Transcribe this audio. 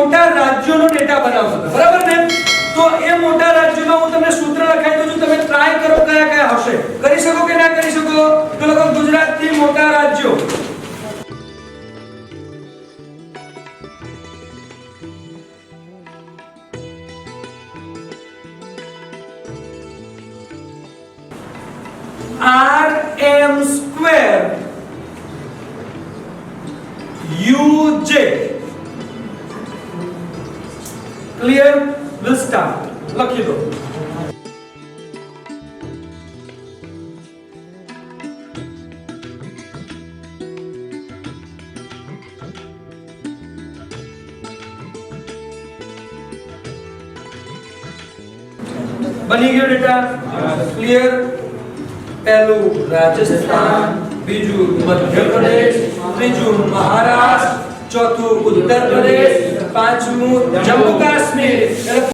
મોટા રાજ્યોનો ડેટા બનાવતો હતો, બરાબર ને? તો એ મોટા રાજ્યોમાં હું તમને સૂત્ર લખાઈ દઉં છું, તમે ટ્રાય કરો કયા કયા હશે. કરી શકો કે ના કરી શકો? તો લોકો ગુજરાતથી મોટા રાજ્યો. RM square UJ. Clear? We'll start. લખી દો. બની ગયો ડેટા? ક્લિયર? પહેલું રાજસ્થાન, બીજું મધ્યપ્રદેશ, ત્રીજું મહારાષ્ટ્ર, ચોથું ઉત્તર પ્રદેશ, પાંચમું જમ્મુ કાશ્મીર.